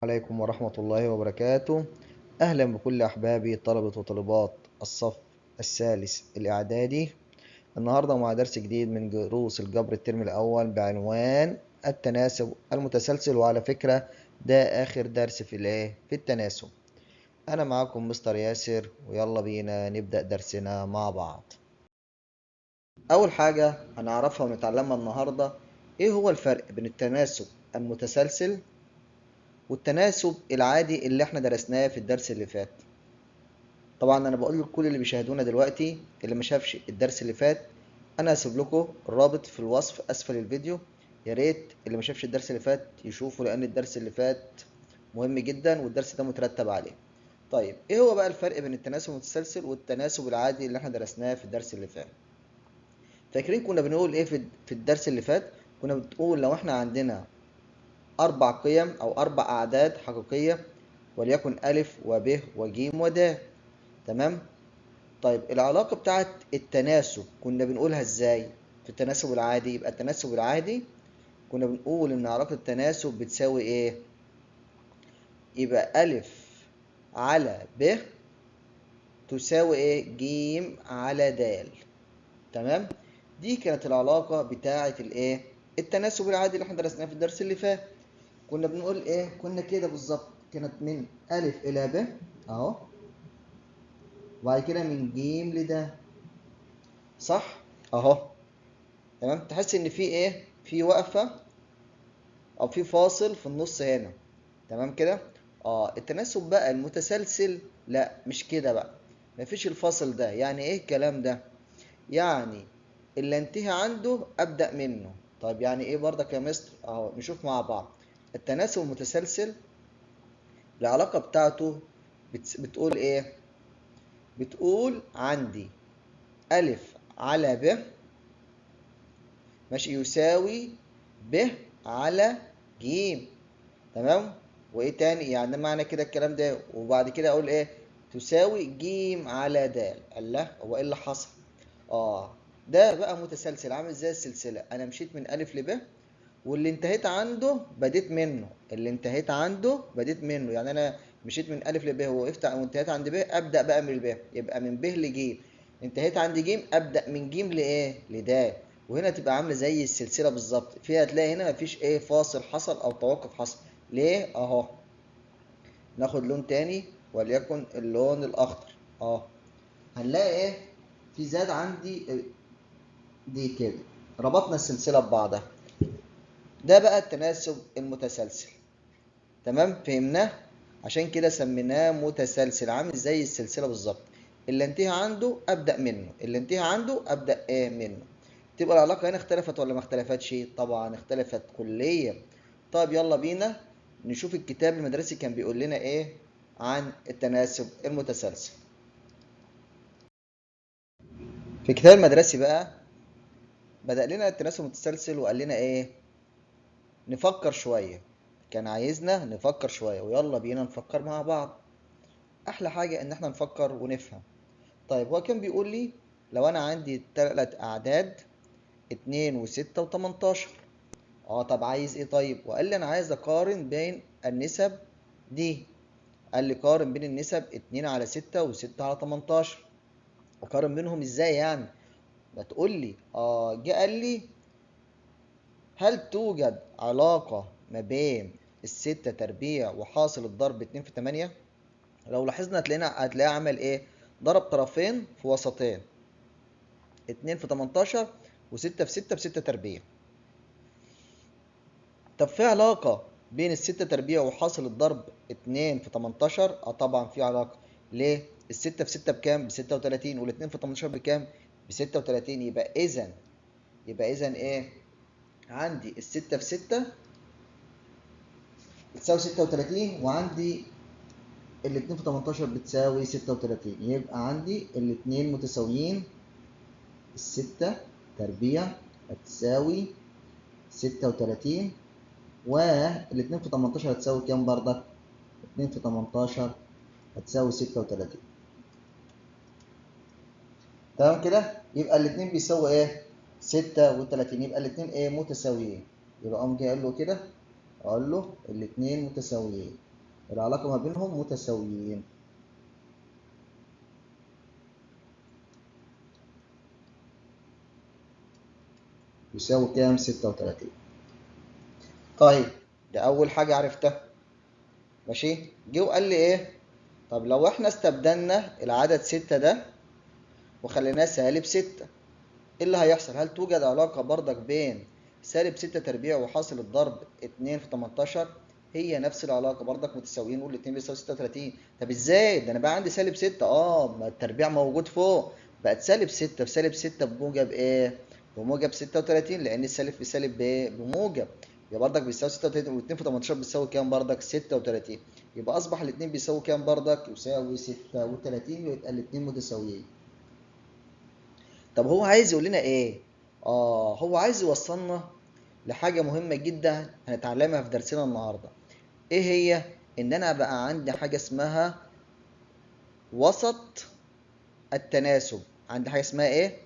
عليكم ورحمة الله وبركاته. أهلا بكل أحبابي طلبة وطالبات الصف الثالث الإعدادي. النهاردة مع درس جديد من دروس الجبر الترم الأول بعنوان التناسب المتسلسل، وعلى فكرة ده آخر درس في التناسب. أنا معاكم مستر ياسر، ويلا بينا نبدأ درسنا مع بعض. أول حاجة هنعرفها ونتعلمها النهاردة إيه هو الفرق بين التناسب المتسلسل والتناسب العادي اللي احنا درسناه في الدرس اللي فات. طبعا انا بقول لكل اللي بيشاهدونا دلوقتي اللي ما شافش الدرس اللي فات، انا هسيب لكم الرابط في الوصف اسفل الفيديو. يا ريت اللي ما شافش الدرس اللي فات يشوفه، لان الدرس اللي فات مهم جدا والدرس ده مترتب عليه. طيب ايه هو بقى الفرق بين التناسب المتسلسل والتناسب العادي اللي احنا درسناه في الدرس اللي فات؟ فاكرين كنا بنقول ايه في الدرس اللي فات؟ كنا بنقول لو احنا عندنا أربع قيم أو أربع أعداد حقيقية، وليكن ألف وب وجيم ود. تمام؟ طيب العلاقة بتاعت التناسب كنا بنقولها ازاي؟ في التناسب العادي، يبقى التناسب العادي كنا بنقول إن علاقة التناسب بتساوي إيه؟ يبقى ألف على ب تساوي إيه؟ جيم على د. تمام؟ دي كانت العلاقة بتاعت الإيه؟ التناسب العادي اللي احنا درسناه في الدرس اللي فات. كنا بنقول إيه؟ كنا كده بالظبط، كانت من ألف إلى ب أهو، وبعد كده من جيم لده. صح؟ أهو. تمام؟ تحس إن في إيه؟ في وقفة او في فاصل في النص هنا. تمام كده. التناسب بقى المتسلسل لا مش كده بقى، مفيش الفاصل ده. يعني ايه الكلام ده؟ يعني اللي انتهي عنده ابدا منه. طيب يعني ايه برضك يا مستر؟ اهو نشوف مع بعض. التناسب المتسلسل العلاقه بتاعته بتقول ايه؟ بتقول عندي الف على ب ماشي يساوي ب على ج. تمام. وايه تاني يعني معنى كده الكلام ده؟ وبعد كده اقول ايه؟ تساوي ج على د. الله، هو ايه اللي حصل؟ اه ده بقى متسلسل عامل زي السلسله. انا مشيت من الف لب، واللي انتهيت عنده بديت منه. اللي انتهيت عنده بديت منه، يعني انا مشيت من الف لب ووقفت وانتهيت عند ب، ابدا بقى من الب، يبقى من ب لج. انتهيت عند ج، ابدا من ج لايه؟ لد. وهنا تبقى عامله زي السلسله بالظبط، فيها تلاقي هنا مفيش ايه فاصل حصل او توقف حصل. ليه؟ اهو. ناخد لون تاني وليكن اللون الاخضر. اه هنلاقي ايه؟ في زاد عندي دي كده، ربطنا السلسله ببعضها. ده بقى التناسب المتسلسل. تمام، فهمناه؟ عشان كده سميناه متسلسل، عامل زي السلسله بالظبط. اللي انتهى عنده ابدا منه، اللي انتهى عنده ابدا ايه منه. تبقى العلاقه هنا اختلفت ولا ما اختلفتش؟ طبعا اختلفت كليا. طيب يلا بينا نشوف الكتاب المدرسي كان بيقول لنا ايه عن التناسب المتسلسل. في الكتاب المدرسي بقى بدأ لنا التناسب المتسلسل وقال لنا ايه؟ نفكر شويه. كان عايزنا نفكر شويه، ويلا بينا نفكر مع بعض. احلى حاجه ان احنا نفكر ونفهم. طيب هو كان بيقول لي لو انا عندي 3 اعداد 2 و6 و18. طب عايز ايه؟ طيب وقال لي انا عايز اقارن بين النسب دي. قال لي قارن بين النسب 2 على 6 و6 على 18. اقارن بينهم ازاي يعني؟ ما تقول لي. جه قال لي هل توجد علاقة ما بين الستة تربيع وحاصل الضرب 2 في 8؟ لو لاحظنا هتلاقيه عمل ايه؟ ضرب طرفين في وسطين. 2 في 18 و6 في 6 ب6 تربيع. طب في علاقة بين الستة تربيع وحاصل الضرب 2 في 18؟ طبعا في علاقة. ليه؟ الستة في 6 بكام؟ ب36، والاتنين في 18 بكام؟ ب36. يبقى إذا إيه؟ عندي الستة في 6 بتساوي 36، وعندي الاتنين في 18 بتساوي 36. يبقى عندي الاتنين متساويين. الستة تربيع هتساوي 36، والاتنين في 18 هتساوي كام بردك؟ 2 في 18 هتساوي 36. تمام كده؟ يبقى الاتنين بيساوي ايه؟ 36. يبقى الاتنين ايه؟ متساويين. يبقى قام جاي قال له كده، اقول له الاتنين متساويين. العلاقة ما بينهم متساويين. يساوي كام؟ 36. طيب ده أول حاجة عرفتها. ماشي. جه وقال لي إيه؟ طب لو إحنا استبدلنا العدد 6 ده وخليناه سالب 6، إيه اللي هيحصل؟ هل توجد علاقة بردك بين سالب 6 تربيع وحاصل الضرب 2 في 18؟ هي نفس العلاقة بردك متساويين، والاتنين بيساوي 36. طب ازاي؟ ده انا بقى عندي سالب 6، ما التربيع موجود فوق، بقت سالب 6 في سالب 6 بموجب ايه؟ بموجب 36، لان السالب في سالب بايه؟ بموجب. يبقى بردك بيساوي 36، وال2 في 18 بيساوي كام بردك؟ 36. يبقى اصبح الاتنين بيساوي كام بردك؟ يساوي 36، ويبقى الاتنين متساويين. طب هو عايز يقول لنا ايه؟ هو عايز يوصلنا لحاجة مهمة جدا هنتعلمها في درسنا النهاردة. ايه هي؟ ان انا بقى عندي حاجة اسمها وسط التناسب. عندي حاجة اسمها ايه؟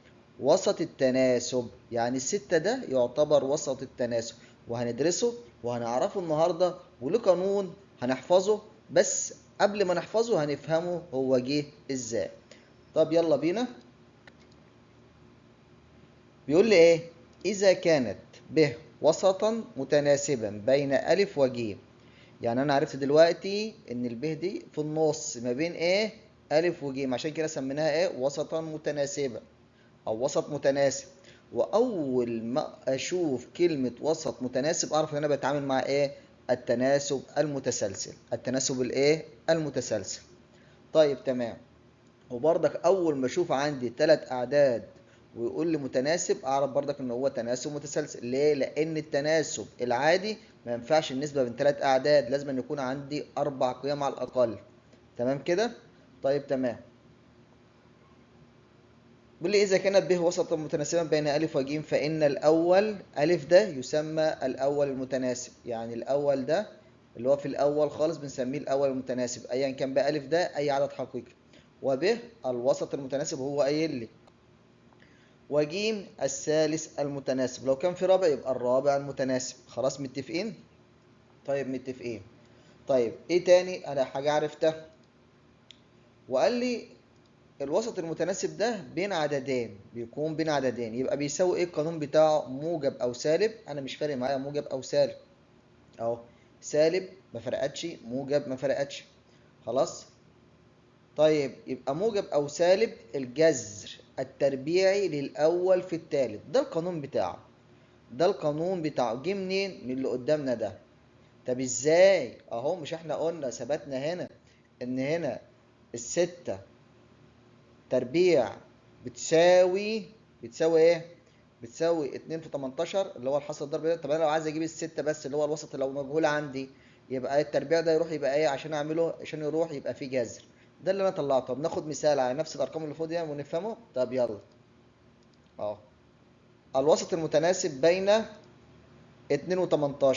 وسط التناسب. يعني الستة ده يعتبر وسط التناسب، وهندرسه وهنعرفه النهاردة، وله قانون هنحفظه، بس قبل ما نحفظه هنفهمه هو جه ازاي. طب يلا بينا. بيقول لي ايه؟ اذا كانت ب وسطا متناسبا بين الف وج. يعني انا عرفت دلوقتي ان الب دي في النص ما بين ايه؟ الف وج، عشان كده سميناها ايه؟ وسطا متناسبا او وسط متناسب. واول ما اشوف كلمة وسط متناسب اعرف ان انا بتعامل مع ايه؟ التناسب المتسلسل. التناسب الايه؟ المتسلسل. طيب تمام. وبرضك اول ما اشوف عندي 3 اعداد ويقول لي متناسب اعرف برضك ان هو تناسب متسلسل. ليه؟ لان التناسب العادي ما ينفعش النسبه بين 3 اعداد، لازم أن يكون عندي 4 قيم على الاقل. تمام كده؟ طيب تمام. بيقول لي اذا كانت ب وسطا متناسبا بين الف وج فان الاول الف ده يسمى الاول المتناسب. يعني الاول ده اللي هو في الاول خالص بنسميه الاول المتناسب، ايا كان بقى الف ده اي عدد حقيقي. وب الوسط المتناسب هو قايل لي، وجيم الثالث المتناسب. لو كان في رابع يبقى الرابع المتناسب. خلاص متفقين؟ طيب متفقين. طيب ايه تاني انا حاجة عرفتها؟ وقال لي الوسط المتناسب ده بين عددين، بيكون بين عددين، يبقى بيساوي ايه القانون بتاعه؟ موجب او سالب. انا مش فارق معايا موجب او سالب اهو، سالب ما فرقتش، موجب ما فرقتش. خلاص. طيب يبقى موجب او سالب الجذر التربيعي للاول في الثالث، ده القانون بتاعه. ده القانون بتاعه. جه منين؟ من اللي قدامنا ده. طب ازاي؟ اهو مش احنا قلنا ثبتنا هنا ان هنا الستة تربيع بتساوي ايه؟ بتساوي 2 في 18 اللي هو الحاصل الضرب ده. طب انا لو عايز اجيب الستة بس اللي هو الوسط لو مجهول عندي، يبقى التربيع ده يروح يبقى ايه عشان اعمله؟ عشان يروح يبقى فيه جذر. ده اللي انا طلعته. طب ناخد مثال على نفس الارقام اللي فوق دي ونفهمه. طب يلا. اهو الوسط المتناسب بين 2 و18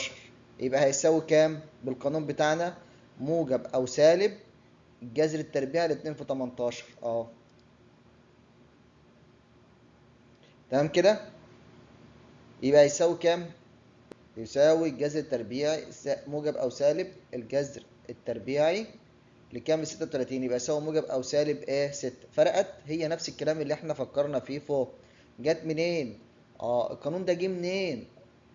يبقى هيساوي كام بالقانون بتاعنا؟ موجب او سالب جذر التربيع ل 2 في 18 تمام كده. يبقى هيساوي كام؟ يساوي الجذر التربيعي موجب او سالب الجذر التربيعي لكام؟ ل 36. يبقى يساوي موجب او سالب ايه؟ 6. فرقت؟ هي نفس الكلام اللي احنا فكرنا فيه فوق. جت منين؟ القانون ده جه منين؟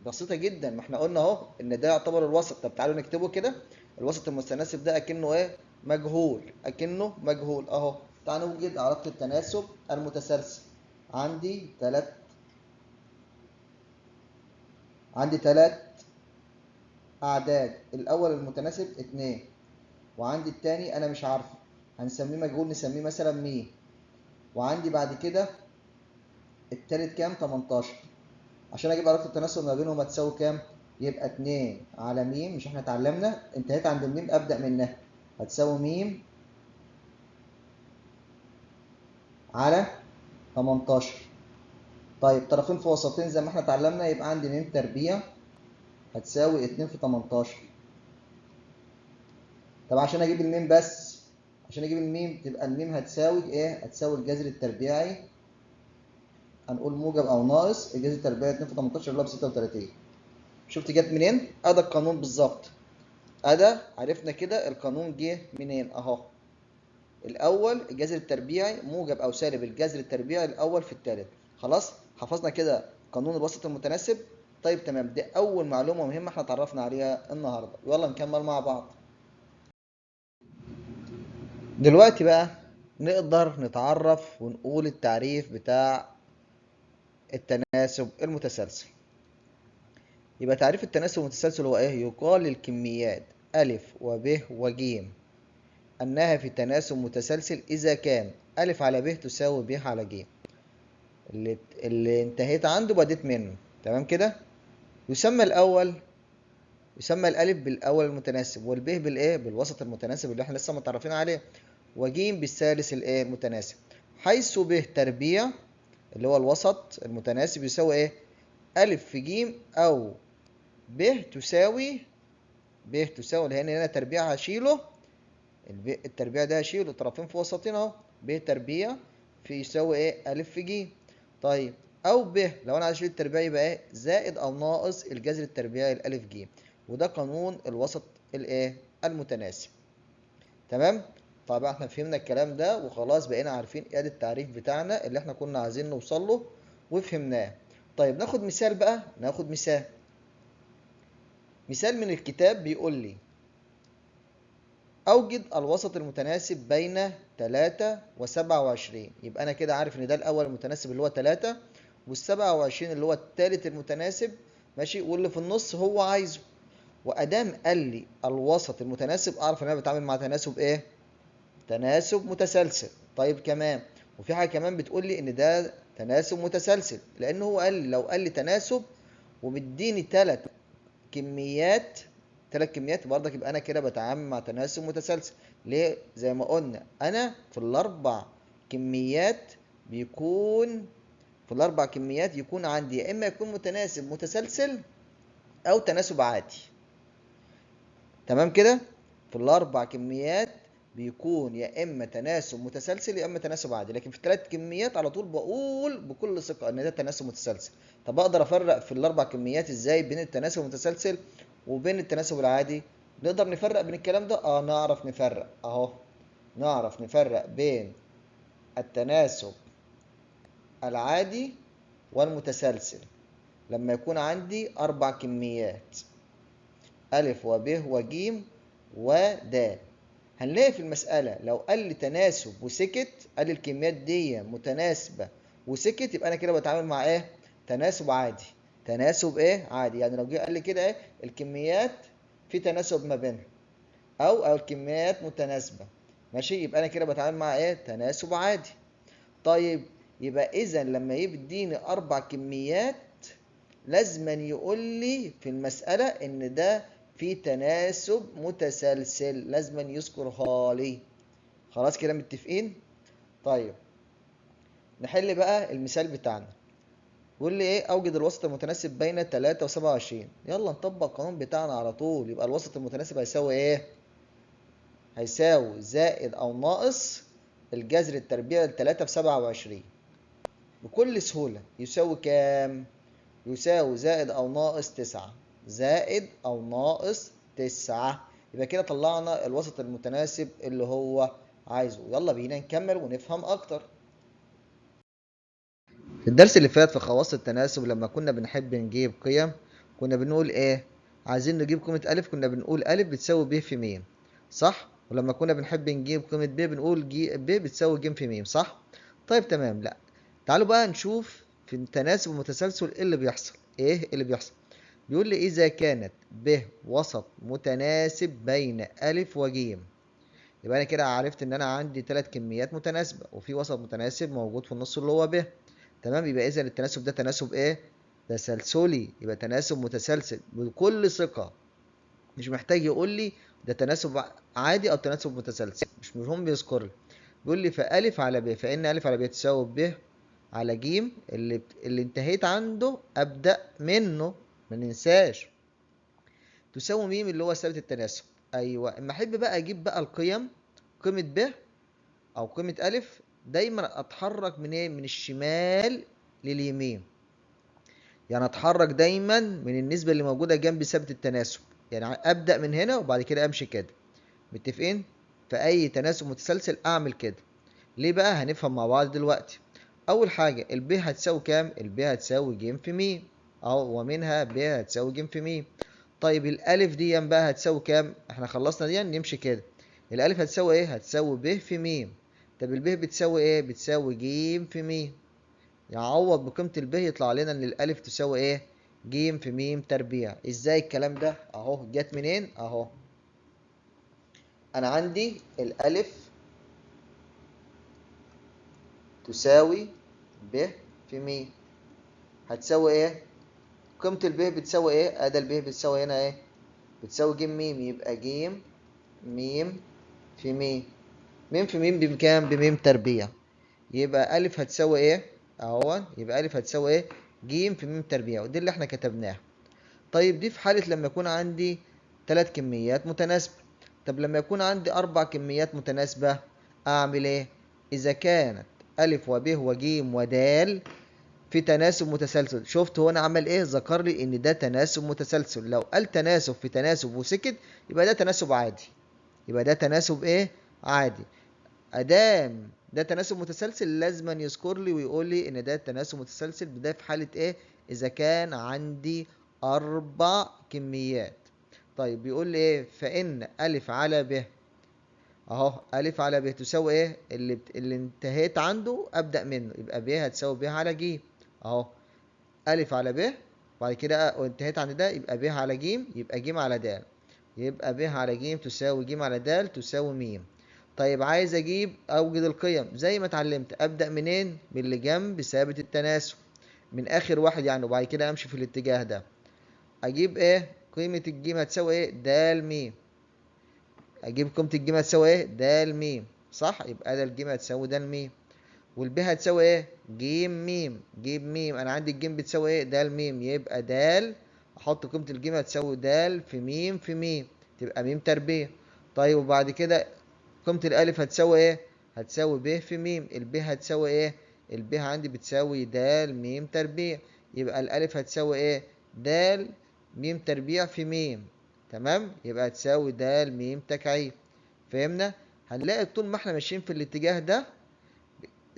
بسيطة جدا. ما احنا قلنا اهو ان ده يعتبر الوسط. طب تعالوا نكتبه كده. الوسط المتناسب ده اكنه ايه؟ مجهول. اكنه مجهول اهو. تعالوا نوجد علاقة التناسب المتسلسل. عندي ثلاث عندي 3 اعداد. الاول المتناسب 2، وعندي التاني انا مش عارفه، هنسميه مجهول، نسميه مثلا مين. وعندي بعد كده التالت كام؟ 18. عشان اجيب علاقة التناسب ما بينهم هتساوي كام؟ يبقى 2 على م، مش احنا اتعلمنا انتهيت عند الميم ابدأ منها، هتساوي م على 18. طيب طرفين في وسطين زي ما احنا اتعلمنا، يبقى عندي م تربيع هتساوي 2 في 18. طب عشان اجيب الميم بس، عشان اجيب الميم تبقى الميم هتساوي ايه؟ هتساوي الجذر التربيعي، هنقول موجب او ناقص الجذر التربيعي 2 في 18 اللي هو ب 36. شفت جت منين؟ ادي القانون بالظبط. أدا عرفنا كده القانون جه منين أهو. الأول الجذر التربيعي موجب أو سالب الجذر التربيعي الأول في التالت. خلاص حفظنا كده قانون الوسط المتناسب. طيب تمام، دي أول معلومة مهمة احنا اتعرفنا عليها النهاردة. يلا نكمل مع بعض. دلوقتي بقى نقدر نتعرف ونقول التعريف بتاع التناسب المتسلسل. يبقى تعريف التناسب المتسلسل هو ايه؟ يقال للكميات أ وب وج أنها في تناسب متسلسل إذا كان أ على ب تساوي ب على ج. اللي انتهيت عنده بديت منه. تمام كده. يسمى الأول، يسمى الألف بالأول المتناسب، والب بالإيه؟ بالوسط المتناسب اللي احنا لسه متعرفين عليه، وجيم بالثالث الإيه؟ المتناسب. حيث ب تربيع اللي هو الوسط المتناسب يساوي إيه؟ أ في ج أو ب تساوي، ب تساوي لأن هنا تربيع هشيله، التربيع ده هشيله طرفين في وسطين أهو، ب تربيع في يساوي إيه؟ أ في ج. طيب أو ب لو أنا عايز أشيل التربيع يبقى إيه؟ زائد أو ناقص الجذر التربيعي الألف ج. وده قانون الوسط الإيه؟ المتناسب. تمام؟ طبعا احنا فهمنا الكلام ده وخلاص بقينا عارفين ايه التعريف بتاعنا اللي احنا كنا عايزين نوصل له وفهمناه. طيب ناخد مثال بقى، ناخد مثال. مثال من الكتاب بيقول لي أوجد الوسط المتناسب بين 3 و27. يبقى أنا كده عارف إن ده الأول المتناسب اللي هو 3، وال27 اللي هو التالت المتناسب، ماشي، واللي في النص هو عايزه. وأدام قال لي الوسط المتناسب أعرف إن أنا بتعامل مع تناسب إيه؟ تناسب متسلسل. طيب كمان وفي حاجة كمان بتقول لي إن ده تناسب متسلسل، لأن هو قال لي لو قال لي تناسب ومديني كميات ثلاث كميات برضك يبقى انا كده بتعامل مع تناسب متسلسل. ليه؟ زي ما قلنا انا في الاربع كميات بيكون، في الاربع كميات يكون عندي يا اما يكون متناسب متسلسل او تناسب عادي. تمام كده. في الاربع كميات بيكون يا اما تناسب متسلسل يا اما تناسب عادي، لكن في الثلاث كميات على طول بقول بكل ثقه ان ده تناسب متسلسل. طب اقدر افرق في الاربع كميات ازاي بين التناسب المتسلسل وبين التناسب العادي؟ نقدر نفرق بين الكلام ده؟ نعرف نفرق اهو. نعرف نفرق بين التناسب العادي والمتسلسل لما يكون عندي اربع كميات أ وب وج ود. هنلاقي في المسألة لو قال لي تناسب وسكت، قال لي الكميات دي متناسبة وسكت، يبقى أنا كده بتعامل مع إيه؟ تناسب عادي. تناسب إيه؟ عادي. يعني لو جه قال لي كده إيه؟ الكميات في تناسب ما بينها، أو الكميات متناسبة، ماشي، يبقى أنا كده بتعامل مع إيه؟ تناسب عادي. طيب يبقى إذا لما يديني أربع كميات لازما يقول لي في المسألة إن ده في تناسب متسلسل، لازما يذكرها لي. خلاص كده متفقين؟ طيب نحل بقى المثال بتاعنا. بيقول لي ايه؟ اوجد الوسط المتناسب بين 3 و27. يلا نطبق القانون بتاعنا على طول. يبقى الوسط المتناسب هيساوي ايه؟ هيساوي زائد او ناقص الجذر التربيعي ل 3 في 27. بكل سهولة يساوي كام؟ يساوي زائد أو ناقص 9. زائد أو ناقص 9. يبقى كده طلعنا الوسط المتناسب اللي هو عايزه. يلا بينا نكمل ونفهم أكتر. في الدرس اللي فات في خواص التناسب لما كنا بنحب نجيب قيم كنا بنقول إيه؟ عايزين نجيب قيمة أ كنا بنقول أ بتساوي ب في م، صح؟ ولما كنا بنحب نجيب قيمة ب بنقول ب بتساوي ج في م، صح؟ طيب تمام. لا تعالوا بقى نشوف في التناسب المتسلسل ايه اللي بيحصل. ايه اللي بيحصل؟ بيقول لي إذا كانت ب وسط متناسب بين أ وج. يبقى أنا كده عرفت إن أنا عندي ثلاث كميات متناسبة وفي وسط متناسب موجود في النص اللي هو ب. تمام. يبقى إذا التناسب ده تناسب إيه؟ تسلسلي. يبقى تناسب متسلسل بكل ثقة. مش محتاج يقول لي ده تناسب عادي أو تناسب متسلسل، مش مهم بيذكر لي. بيقول لي فأ على ب، فإن أ على ب تساوي ب على ج. اللي انتهيت عنده أبدأ منه، ما ننساش. تساوي م اللي هو ثابت التناسب. ايوه. اما احب بقى اجيب بقى القيم، قيمه ب او قيمه ا، دايما اتحرك من ايه؟ من الشمال لليمين. يعني اتحرك دايما من النسبه اللي موجوده جنب ثابت التناسب. يعني ابدأ من هنا وبعد كده امشي كده. متفقين؟ في اي تناسب متسلسل اعمل كده. ليه بقى؟ هنفهم مع بعض دلوقتي. اول حاجة الب هتساوي كام؟ الب هتساوي ج في م، اهو، ومنها ب هتساوي ج في م. طيب الالف دي بقى هتساوي كام؟ احنا خلصنا دي نمشي كده. الالف هتساوي ايه؟ هتساوي ب في م. طب الب بتساوي ايه؟ بتساوي ج في م. يعوض بقيمة الب يطلع لنا ان الالف تساوي ايه؟ ج في م تربيع. ازاي الكلام ده؟ اهو جت منين؟ اهو انا عندي الالف تساوي ب في م، هتساوي ايه؟ قيمة الب بتساوي ايه؟ ادي الب بتساوي هنا ايه؟ بتساوي ج م، يبقى ج م في م. م في م بكام؟ بم تربيع. يبقى ألف هتساوي ايه؟ اهو يبقى ألف هتساوي ايه؟ ج في م تربيع، ودي اللي احنا كتبناها. طيب دي في حالة لما يكون عندي 3 كميات متناسبة. طب لما يكون عندي 4 كميات متناسبة اعمل ايه؟ اذا كانت ألف وب وج ود في تناسب متسلسل. شفت هو انا عمل ايه؟ ذكر لي ان ده تناسب متسلسل. لو قال تناسب في تناسب وسكت يبقى ده تناسب عادي. يبقى ده تناسب ايه؟ عادي. ادام ده تناسب متسلسل لازم يذكر لي ويقول لي ان ده تناسب متسلسل. ده في حالة ايه؟ اذا كان عندي 4 كميات. طيب بيقول لي ايه؟ فان الف على ب، اهو الف على ب تساوي ايه؟ اللي انتهيت عنده ابدا منه، يبقى ب هتساوي ب على ج. اهو ألف على ب، وبعد كده وانتهيت عند ده يبقى ب على ج، يبقى ج على د. يبقى ب على ج تساوي ج على د تساوي م. طيب عايز اجيب اوجد القيم زي ما اتعلمت. ابدا منين؟ من اللي جنب ثابت التناسب، من اخر واحد يعني، وبعد كده امشي في الاتجاه ده. اجيب ايه؟ قيمة الج هتساوي ايه؟ د م. اجيب قيمة الج هتساوي ايه؟ د م، صح؟ يبقى ده الج هتساوي د م. والب هتساوي ايه؟ ج م. ج م انا عندي الجيم بتساوي ايه؟ د م، يبقى د، احط قيمة الجيم هتساوي د في م في م، تبقى م تربيع. طيب وبعد كده قيمة الالف هتساوي ايه؟ هتساوي ب في م. الب هتساوي ايه؟ الب عندي بتساوي د م تربيع، يبقى الالف هتساوي ايه؟ د م تربيع في م. تمام؟ يبقى هتساوي د م تكعيب. فهمنا؟ هنلاقي طول ما احنا ماشيين في الاتجاه ده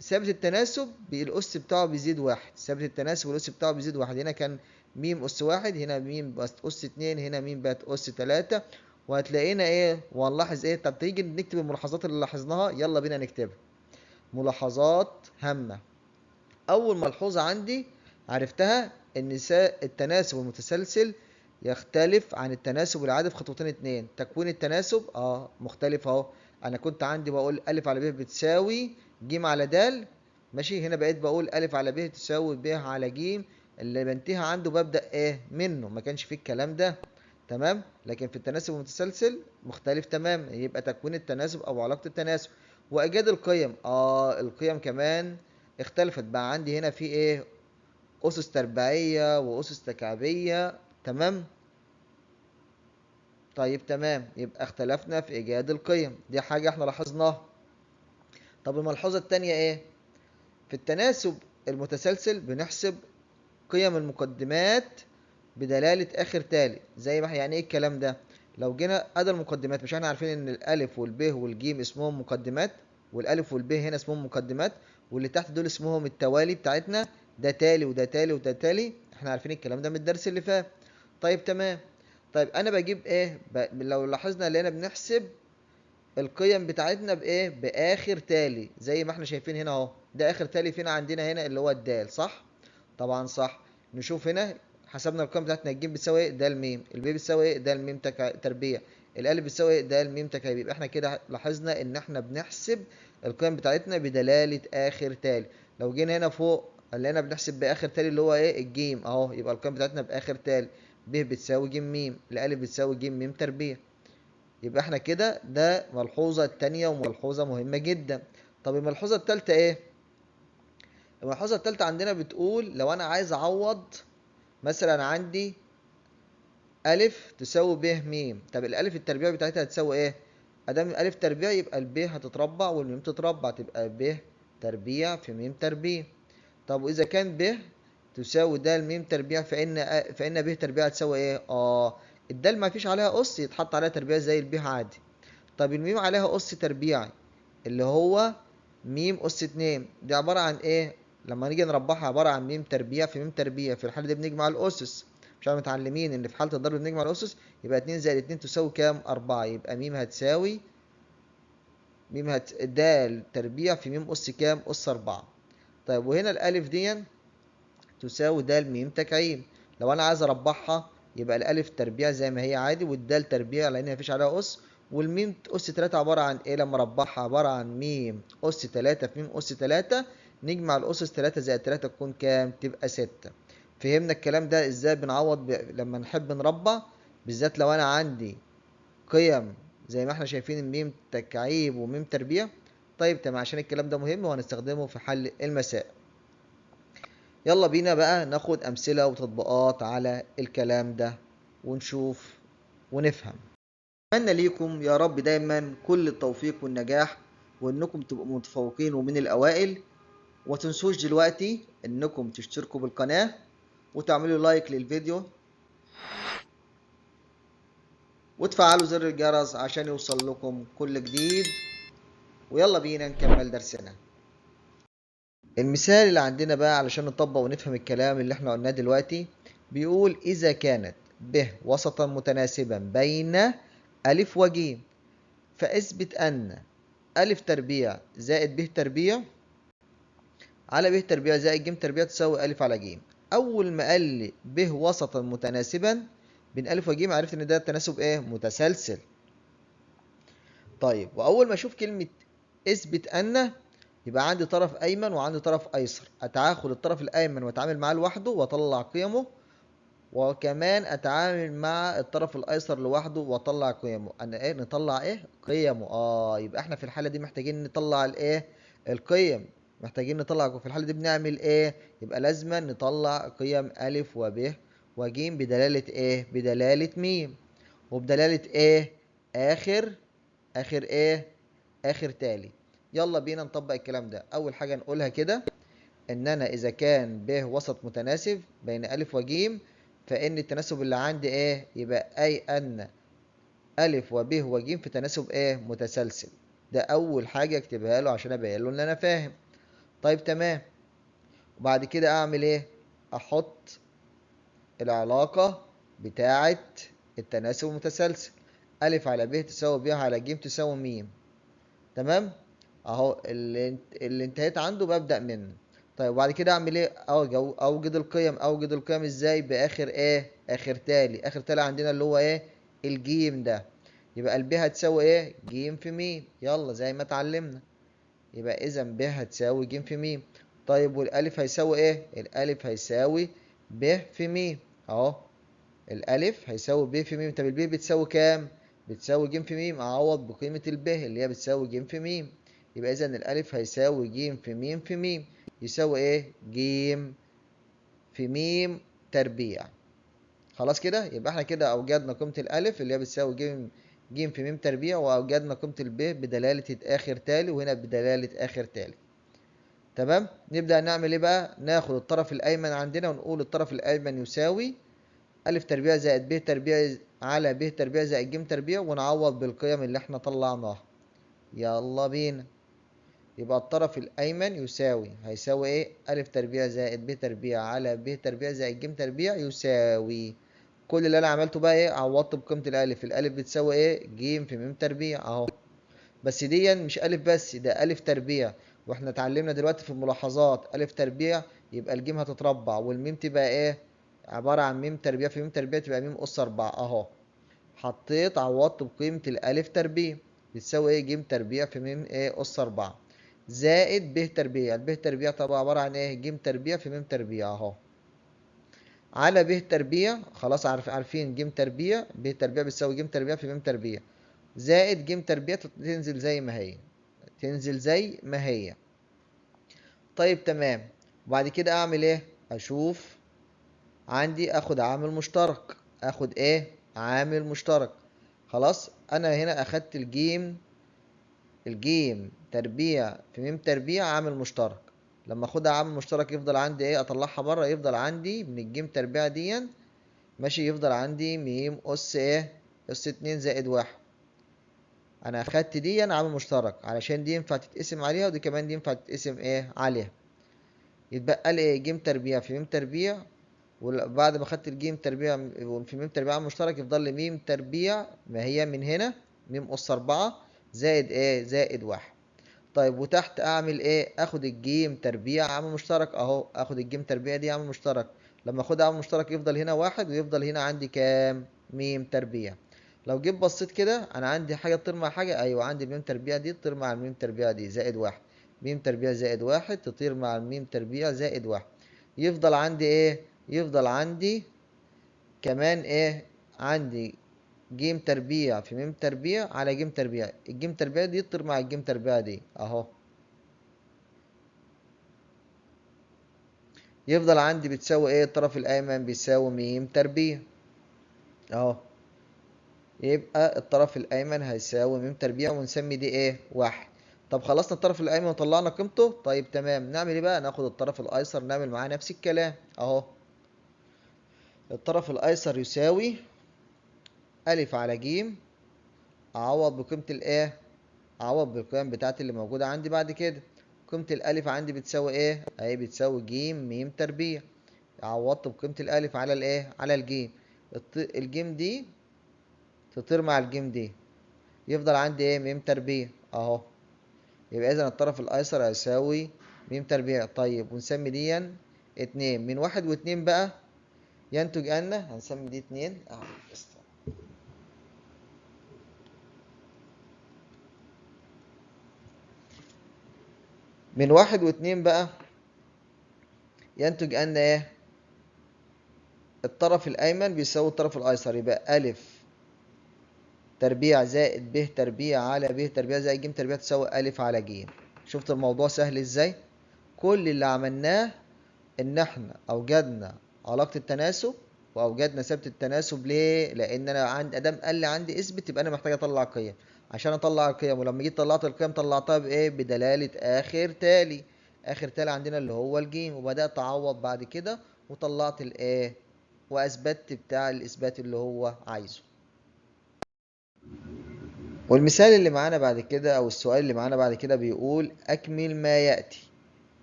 ثابت التناسب الأس بتاعه بيزيد واحد. ثابت التناسب الأس بتاعه بيزيد واحد. هنا كان م أس واحد، هنا م أس اتنين، هنا م بقت أس تلاتة. وهتلاقينا ايه؟ وهنلاحظ ايه؟ طب تيجي نكتب الملاحظات اللي لاحظناها. يلا بينا نكتبها. ملاحظات هامة. أول ملحوظة عندي عرفتها إن التناسب المتسلسل يختلف عن التناسب العادي في خطوتين اتنين. تكوين التناسب مختلف اهو. انا كنت عندي بقول الف على ب بتساوي ج على د، ماشي. هنا بقيت بقول الف على ب تساوي ب على ج. اللي بنتهي عنده ببدأ ايه منه، ما كانش فيه الكلام ده. تمام. لكن في التناسب المتسلسل مختلف تمام. يبقى تكوين التناسب او علاقة التناسب. وايجاد القيم، القيم كمان اختلفت. بقى عندي هنا في ايه؟ اسس تربيعية واسس تكعيبية. تمام. طيب تمام، يبقى اختلفنا في ايجاد القيم، دي حاجة احنا لاحظناها. طب الملحوظة التانية ايه؟ في التناسب المتسلسل بنحسب قيم المقدمات بدلالة اخر تالي. زي ما يعني ايه الكلام ده؟ لو جينا ادي المقدمات، مش احنا عارفين ان الالف والب والجيم اسمهم مقدمات، والالف والب هنا اسمهم مقدمات، واللي تحت دول اسمهم التوالي بتاعتنا، ده تالي وده تالي وده تالي. احنا عارفين الكلام ده من الدرس اللي فات. طيب تمام. طيب انا بجيب ايه لو لاحظنا لقينا بنحسب القيم بتاعتنا بايه؟ باخر تالي. زي ما احنا شايفين هنا اهو، ده اخر تالي فينا عندنا هنا اللي هو الدال، صح؟ طبعا صح. نشوف هنا حسبنا القيم بتاعتنا. الجيم بتساوي ايه؟ د م. الب بتساوي ايه؟ د م تربيع. الالف بتساوي ايه؟ د م تكعيب. يبقى احنا كده لاحظنا ان احنا بنحسب القيم بتاعتنا بدلاله اخر تالي. لو جينا هنا فوق لقينا بنحسب باخر تالي اللي هو ايه؟ الجيم اهو، يبقى القيم بتاعتنا باخر تالي. ب بتساوي ج م، الالف بتساوي ج م تربيع. يبقى احنا كده ده ملحوظة التانية وملحوظة مهمة جدا. طب الملحوظة التالتة ايه؟ الملحوظة التالتة عندنا بتقول لو انا عايز اعوض، مثلا عندي ألف تساوي ب م. طب الألف التربيع بتاعتها هتساوي ايه؟ ادام الألف تربيع يبقى الب هتتربع والميم تتربع، تبقى ب تربيع في م تربيع. طب واذا كان ب تساوي د م تربيع، فان ب تربيع هتساوي ايه؟ الدال ما فيش عليها أس يتحط عليها تربيع زي الب عادي. طب الميم عليها أس تربيعي اللي هو م أس 2، دي عبارة عن إيه؟ لما نيجي نربحها عبارة عن م تربيع في م تربيع، في الحالة دي بنجمع الأسس. مش احنا متعلمين إن في حالة الضرب بنجمع الأسس؟ يبقى 2 زائد 2 تساوي كام؟ 4. يبقى م هتساوي د تربيع في م أس كام؟ أس 4. طيب وهنا الألف دي تساوي د م تكعيب. لو أنا عايز أربحها يبقى الألف تربيع زي ما هي عادي، والدال تربيع لأن مفيش عليها أس، والميم أس 3 عبارة عن إيه لما أربحها؟ عبارة عن م أس 3 في م أس 3، نجمع الأسس 3 زائد 3 تكون كام؟ تبقى 6. فهمنا الكلام ده إزاي بنعوض لما نحب نربع، بالذات لو أنا عندي قيم زي ما احنا شايفين الميم تكعيب وميم تربيع. طيب تمام، عشان الكلام ده مهم وهنستخدمه في حل المسائل. يلا بينا بقى ناخد أمثلة وتطبيقات على الكلام ده ونشوف ونفهم. أتمنى ليكم يا رب دايما كل التوفيق والنجاح، وإنكم تبقوا متفوقين ومن الأوائل. ومتنسوش دلوقتي إنكم تشتركوا بالقناة وتعملوا لايك للفيديو وتفعلوا زر الجرس عشان يوصل لكم كل جديد. ويلا بينا نكمل درسنا. المثال اللي عندنا بقى علشان نطبق ونفهم الكلام اللي احنا قلناه دلوقتي، بيقول إذا كانت ب وسطا متناسبا بين ألف وج، فاثبت أن ألف تربيع زائد ب تربيع على ب تربيع زائد ج تربيع تساوي ألف على ج. أول ما قال لي ب وسطا متناسبا بين ألف وج عرفت إن ده تناسب إيه؟ متسلسل. طيب وأول ما أشوف كلمة اثبت أن يبقى عندي طرف أيمن وعندي طرف أيسر، أتعاخد الطرف الأيمن وأتعامل معاه لوحده وأطلع قيمه، وكمان أتعامل مع الطرف الأيسر لوحده وأطلع قيمه. أنا إيه؟ نطلع إيه؟ قيمه. يبقى إحنا في الحالة دي محتاجين نطلع الإيه؟ القيم. محتاجين نطلع في الحالة دي بنعمل إيه؟ يبقى لازما نطلع قيم ألف وب وج بدلالة إيه؟ بدلالة م. وبدلالة إيه؟ آخر إيه؟ آخر تالي. يلا بينا نطبق الكلام ده. أول حاجة نقولها كده، إن أنا إذا كان ب وسط متناسب بين ألف وج، فإن التناسب اللي عندي إيه؟ يبقى أي أن ألف وب وج في تناسب إيه؟ متسلسل. ده أول حاجة أكتبها له عشان أبين له إن أنا فاهم. طيب تمام. وبعد كده أعمل إيه؟ أحط العلاقة بتاعة التناسب المتسلسل. ألف على ب تساوي ب على ج تساوي م. تمام؟ اهو اللي انتهيت عنده ببدأ منه. طيب وبعد كده اعمل ايه؟ اوجد القيم. اوجد القيم ازاي؟ باخر ايه؟ اخر تالي. اخر تالي عندنا اللي هو ايه؟ الجيم ده. يبقى الب هتساوي ايه؟ ج في م. يلا زي ما اتعلمنا. يبقى اذا ب هتساوي ج في م. طيب والالف هيساوي ايه؟ الالف هيساوي ب في م. اهو الالف هيساوي ب في م. طب الب بتساوي كام؟ بتساوي ج في م. اعوض بقيمة الب اللي هي بتساوي ج في م. يبقى اذا الالف هيساوي ج في م في م يساوي ايه؟ ج في م تربيع. خلاص كده. يبقى احنا كده اوجدنا قيمة الالف اللي هي بتساوي ج في م تربيع، واوجدنا قيمة الب بدلالة اخر تالي، وهنا بدلالة اخر تالي. تمام. نبدأ نعمل ايه بقى؟ ناخد الطرف الايمن عندنا ونقول الطرف الايمن يساوي ألف تربيع زائد ب تربيع على ب تربيع زائد ج تربيع، ونعوض بالقيم اللي احنا طلعناها. يلا بينا. يبقى الطرف الأيمن هيساوي ايه؟ ألف تربيع زائد ب تربيع على ب تربيع زائد ج تربيع يساوي. كل اللي أنا عملته بقى ايه؟ عوضت بقيمة الألف. الألف بتساوي ايه؟ ج في م تربيع أهو. بس دي مش ألف بس، ده ألف تربيع. واحنا اتعلمنا دلوقتي في الملاحظات ألف تربيع يبقى الجيم هتتربع، والميم تبقى ايه؟ عبارة عن م تربيع في م تربيع تبقى م أس 4 أهو. حطيت عوضت بقيمة الألف تربيع بتساوي ايه؟ ج تربيع في م ايه؟ أس 4 زائد ب تربيع. الب تربيع طبعا عبارة عن ايه؟ ج تربيع في م تربيع اهو. على ب تربيع خلاص عارفين ج تربيع. ب تربيع بتساوي ج تربيع في م تربيع زائد ج تربيع تنزل زي ما هي. تنزل زي ما هي. طيب تمام. وبعد كده اعمل ايه؟ اشوف عندي اخد عامل مشترك. اخد ايه؟ عامل مشترك. خلاص انا هنا اخدت الجيم تربيع في م تربيع عامل مشترك. لما اخدها عامل مشترك يفضل عندي ايه؟ اطلعها بره. يفضل عندي من الجيم تربيع دي ماشي. يفضل عندي م أس ايه، أس 2 زائد 1. انا اخدت دي عامل مشترك علشان دي ينفع تتقسم عليها، ودي كمان دي ينفع تتقسم ايه عليها. يتبقى لي ايه، ج تربيع في م تربيع. وبعد ما خدت الجيم تربيع في م تربيع عامل مشترك، يفضل لي م تربيع ما هي من هنا م أس 4 زائد ايه، زائد 1. طيب وتحت اعمل ايه، اخد الجيم تربيع عامل مشترك اهو، اخد الجيم تربيع دي عامل مشترك. لما اخدها عامل مشترك يفضل هنا 1، ويفضل هنا عندي كام، م تربيع. لو جيت بصيت كده انا عندي حاجه تطير مع حاجه، ايوه عندي الميم تربيع دي تطير مع الميم تربيع دي زائد 1. م تربيع زائد 1 تطير مع الميم تربيع زائد 1. يفضل عندي ايه، يفضل عندي كمان ايه، عندي ج تربيع في م تربيع على ج تربيع. الجيم تربيع دي تطير مع الجيم تربيع دي اهو. يفضل عندي بتساوي ايه، الطرف الايمن بيساوي م تربيع اهو. يبقى الطرف الايمن هيساوي م تربيع، ونسمي دي ايه، 1. طب خلصنا الطرف الايمن وطلعنا قيمته. طيب تمام، نعمل ايه بقى، ناخد الطرف الايسر نعمل معاه نفس الكلام اهو. الطرف الايسر يساوي الف على ج، اعوض بقيمه الايه، اعوض بالقيم بتاعتي اللي موجوده عندي. بعد كده قيمه الالف عندي بتساوي ايه، اهي بتساوي ج م تربيع. عوضت بقيمه الالف على الايه، على الجيم. الجيم دي تطير مع الجيم دي، يفضل عندي ايه، م تربيع اهو. يبقى اذا الطرف الايسر هيساوي م تربيع. طيب ونسمي دي 2 من 1 و2 بقى ينتج ان، هنسمي دي 2 اهو. من 1 و2 بقى ينتج ان ايه، الطرف الايمن بيساوي الطرف الايسر. يبقى الف تربيع زائد ب تربيع على ب تربيع زائد ج تربيع تساوي الف على ج. شفت الموضوع سهل ازاي. كل اللي عملناه ان احنا اوجدنا علاقة التناسب، واوجدنا ثابت التناسب. ليه؟ لان انا عندي ادام قال لي عندي اثبت، يبقى انا محتاج اطلع قيم. عشان اطلع القيم، ولما جيت طلعت القيم طلعتها بايه، بدلالة اخر تالي. اخر تالي عندنا اللي هو الجيم، وبدأت اعوض بعد كده وطلعت الايه، واثبتت بتاع الاثبات اللي هو عايزه. والمثال اللي معانا بعد كده، او السؤال اللي معانا بعد كده بيقول اكمل ما يأتي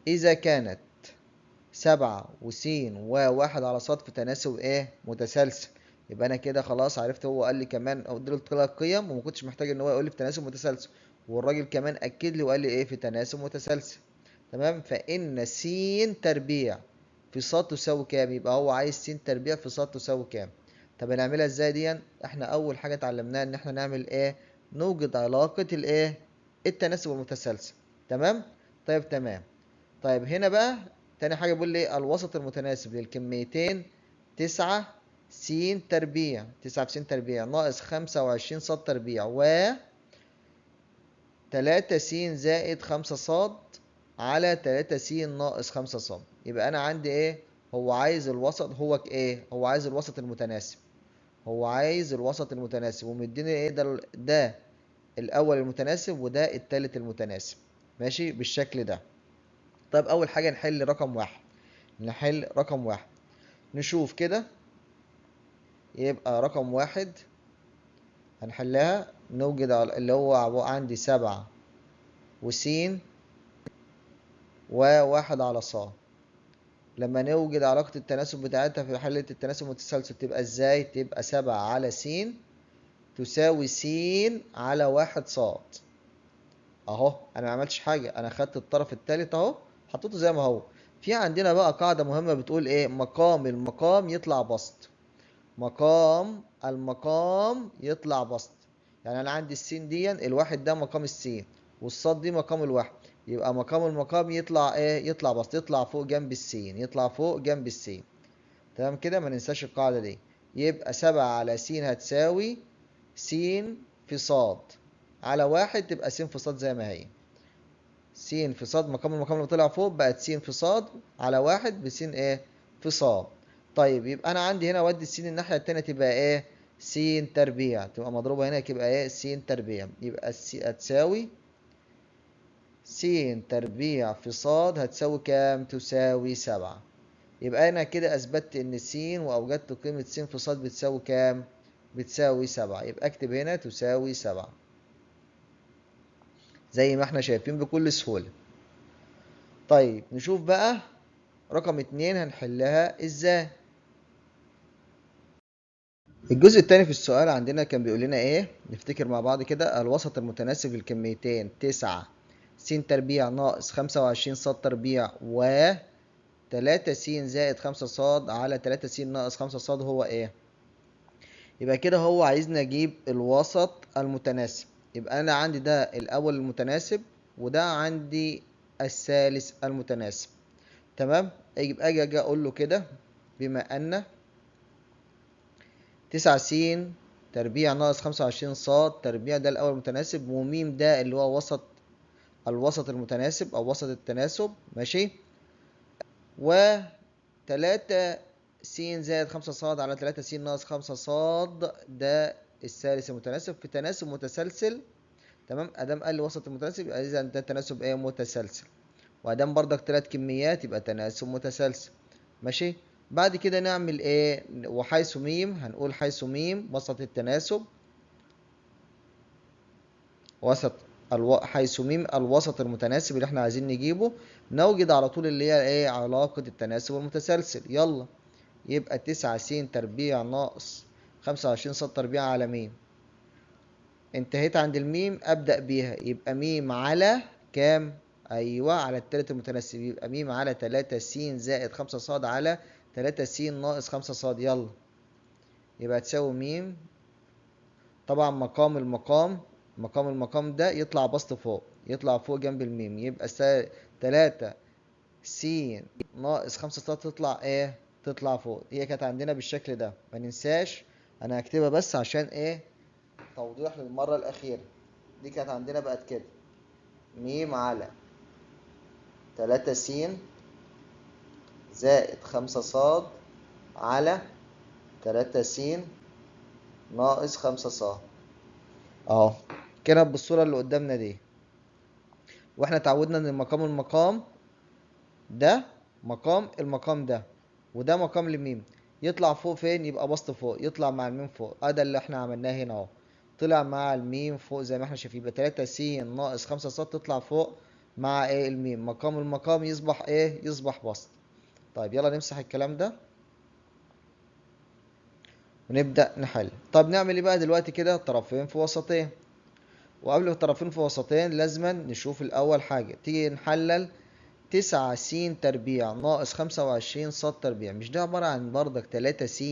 اذا كانت 7 وس و1 على ص في تناسب ايه، متسلسل. يبقى انا كده خلاص عرفت. هو قال لي كمان، قلت له قيم وما كنتش محتاج ان هو يقول لي في تناسب متسلسل. والراجل كمان اكد لي وقال لي ايه، في تناسب متسلسل. تمام. فان س تربيع في ص تساوي كام، يبقى هو عايز س تربيع في ص تساوي كام. طب هنعملها ازاي دي، احنا اول حاجه اتعلمناها ان احنا نعمل ايه، نوجد علاقه الايه، التناسب المتسلسل. تمام. طيب تمام. طيب هنا بقى تاني حاجة بيقول لي الوسط المتناسب للكميتين 9 س تربيع، 9 في س تربيع ناقص 25 ص تربيع و 3 س زائد 5 ص على 3 س ناقص 5 ص. يبقى أنا عندي إيه؟ هو عايز الوسط، هو إيه؟ هو عايز الوسط المتناسب. هو عايز الوسط المتناسب ومديني إيه، ده الأول المتناسب وده التالت المتناسب. ماشي بالشكل ده. طيب أول حاجة نحل رقم 1. نحل رقم 1 نشوف كده. يبقى رقم 1 هنحلها، نوجد اللي هو عندي 7 وس و1 على ص. لما نوجد علاقة التناسب بتاعتها في حالة التناسب المتسلسل تبقى ازاي؟ تبقى 7 على س تساوي س على 1 ص. اهو انا ما عملتش حاجة، انا خدت الطرف التالت اهو حطيته زي ما هو. في عندنا بقى قاعدة مهمة بتقول ايه، مقام المقام يطلع بسط. مقام المقام يطلع بسط. يعني انا عندي السين دي الواحد ده مقام السين، والصاد دي مقام الواحد. يبقى مقام المقام يطلع ايه، يطلع بسط، يطلع فوق جنب السين، يطلع فوق جنب السين. تمام كده، ما ننساش القاعدة دي. يبقى 7 على س هتساوي س في صاد على 1، تبقى س في صاد زي ما هي. س في صاد مقام المقام اللي طلع فوق بقت س في صاد على 1 بس ايه، في صاد. طيب يبقى انا عندي هنا اودي السين الناحيه التانيه تبقى ايه، س تربيع، تبقى مضروبه هنا تبقى ايه، س تربيع. يبقى هتساوي س تربيع في صاد هتساوي كام، تساوي 7. يبقى أنا كده أثبتت إن س وأوجدت قيمة س في ص بتساوي كام؟ بتساوي 7. يبقى أكتب هنا تساوي 7 زي ما احنا شايفين بكل سهولة. طيب نشوف بقى رقم 2 هنحلها ازاي. الجزء الثاني في السؤال عندنا كان بيقول لنا ايه؟ نفتكر مع بعض كده. الوسط المتناسب للكميتين 9 س تربيع ناقص 25 ص تربيع و 3 س زائد 5 ص على 3 س ناقص 5 ص هو ايه؟ يبقى كده هو عايزنا نجيب الوسط المتناسب. يبقى انا عندي ده الاول المتناسب وده عندي الثالث المتناسب. تمام. اجي اقول له كده بما ان 9 س تربيع ناقص 25 ص تربيع ده الاول متناسب، وميم ده اللي هو الوسط المتناسب او وسط التناسب، ماشي. و 3 س زائد 5 ص على 3 س ناقص 5 ص ده الثالث المتناسب في تناسب متسلسل. تمام. ادام قال لي وسط المتناسب يبقى اذا ده تناسب ايه؟ متسلسل. وادام بردك 3 كميات يبقى تناسب متسلسل، ماشي. بعد كده نعمل ايه؟ وحيث ميم هنقول حيث ميم وسط التناسب وسط حيث ميم الوسط المتناسب اللي احنا عايزين نجيبه، نوجد على طول اللي هي ايه؟ علاقة التناسب المتسلسل. يلا. يبقى 9 س تربيع ناقص 25 ص تربيع على ميم. انتهيت عند الميم ابدأ بيها. يبقى ميم على كام؟ ايوه على التالت المتناسب. يبقى ميم على 3 س زائد 5 ص على 3 س ناقص 5 ص. يلا. يبقى تساوي ميم. طبعا مقام المقام ده يطلع بسط فوق، يطلع فوق جنب الميم. يبقى 3 س ناقص 5 ص تطلع ايه؟ تطلع فوق. هي كانت عندنا بالشكل ده، ما ننساش. انا هكتبها بس عشان ايه؟ توضيح للمرة الأخيرة. دي كانت عندنا بقت كده ميم على 3 س زائد 5 ص على 3 س ناقص 5 ص. اهو كده بالصورة اللي قدامنا دي. واحنا اتعودنا ان المقام ده مقام المقام ده، وده مقام الميم. يطلع فوق فين؟ يبقى بسط فوق، يطلع مع الميم فوق. ده اللي احنا عملناه هنا اهو. طلع مع الميم فوق زي ما احنا شايفين. يبقى 3 س ناقص 5 ص تطلع فوق مع ايه؟ الميم. مقام المقام يصبح ايه؟ يصبح بسط. طيب يلا نمسح الكلام ده ونبدأ نحل. طب نعمل ايه بقى دلوقتي كده؟ طرفين في وسطين. وقبل الطرفين في وسطين لازما نشوف الأول حاجة. تيجي نحلل 9 س تربيع ناقص 25 ص تربيع. مش ده عبارة عن بردك 3 س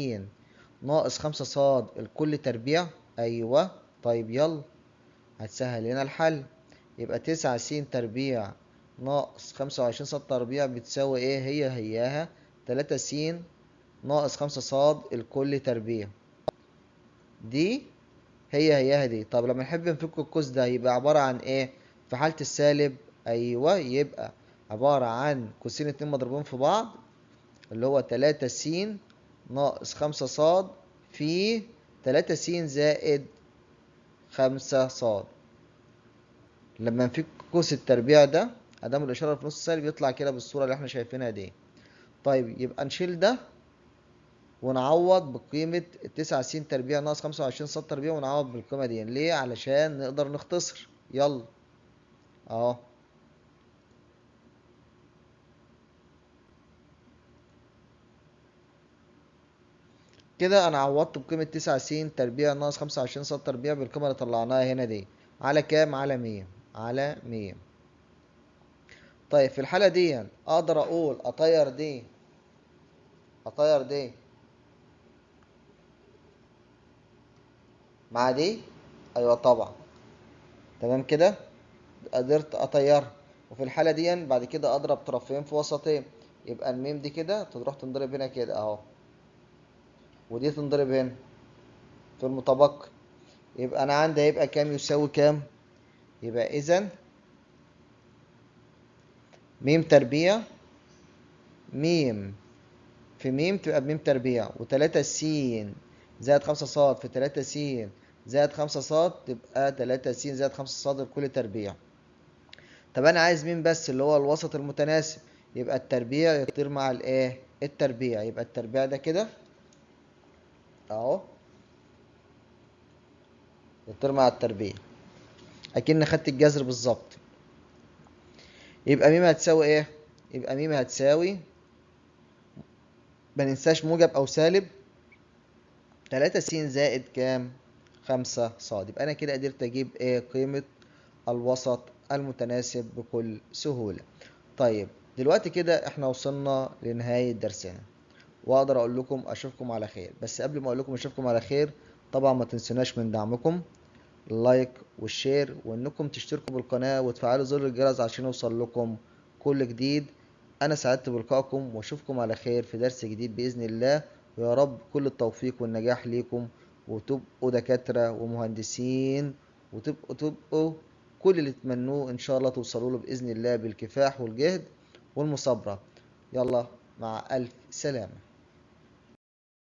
ناقص 5 ص الكل تربيع؟ أيوه. طيب يلا هتسهل لنا الحل. يبقى 9 س تربيع ناقص 25 ص تربيع بتساوي ايه؟ هياها 3 س ناقص 5 ص الكل تربيع. دي هياها دي. طب لما نحب نفك القوس ده يبقى عبارة عن ايه في حالة السالب؟ ايوه يبقى عبارة عن قوسين اتنين مضروبين في بعض اللي هو 3 س ناقص 5 ص في 3 س زائد 5 ص. لما نفك قوس التربيع ده ادام الاشارة في نص سالب يطلع كده بالصورة اللي احنا شايفينها دي. طيب يبقى نشيل ده ونعوض بقيمة 9 س تربيع ناقص 25 ص تربيع، ونعوض بالقيمة دي. ليه؟ علشان نقدر نختصر. يلا اهو كده انا عوضت بقيمة 9 س تربيع ناقص 25 ص تربيع بالقيمة اللي طلعناها هنا دي على كام؟ على 100. على 100. طيب في الحالة دي اقدر اقول اطير دي مع دي؟ ايوه طبعا. تمام كده قدرت اطيرها. وفي الحالة دي بعد كده اضرب طرفين في وسطين. يبقى الميم دي كده تروح تنضرب هنا كده اهو، ودي تنضرب هنا في المتبقي. يبقى انا عندي هيبقى كام؟ يساوي كام؟ يبقى اذا ميم تربيع ميم في ميم تبقى بميم تربيع، و3 س زائد 5 ص في 3 س زائد 5 ص تبقى 3 س زائد 5 ص الكل تربيع. طب انا عايز مين بس اللي هو الوسط المتناسب. يبقى التربيع يطير مع الايه التربيع، يبقى التربيع ده كده اهو يطير مع التربيع، اكن خدت الجذر بالظبط. يبقى ميم هتساوي ايه؟ يبقى ميم هتساوي، ما ننساش موجب او سالب 3 س زائد كام؟ 5 ص. يبقى انا كده قدرت اجيب ايه؟ قيمة الوسط المتناسب بكل سهولة. طيب دلوقتي كده احنا وصلنا لنهاية درسنا، واقدر اقول لكم اشوفكم على خير. بس قبل ما اقول لكم اشوفكم على خير، طبعا ما تنسوناش من دعمكم اللايك والشير، وانكم تشتركوا بالقناة وتفعلوا زر الجرس عشان يوصل لكم كل جديد. انا سعدت بلقائكم واشوفكم على خير في درس جديد بإذن الله، ويا رب كل التوفيق والنجاح ليكم، وتبقوا دكاترة ومهندسين، وتبقوا كل اللي تتمنوه ان شاء الله توصلوا له بإذن الله بالكفاح والجهد والمثابرة. يلا، مع ألف سلامة.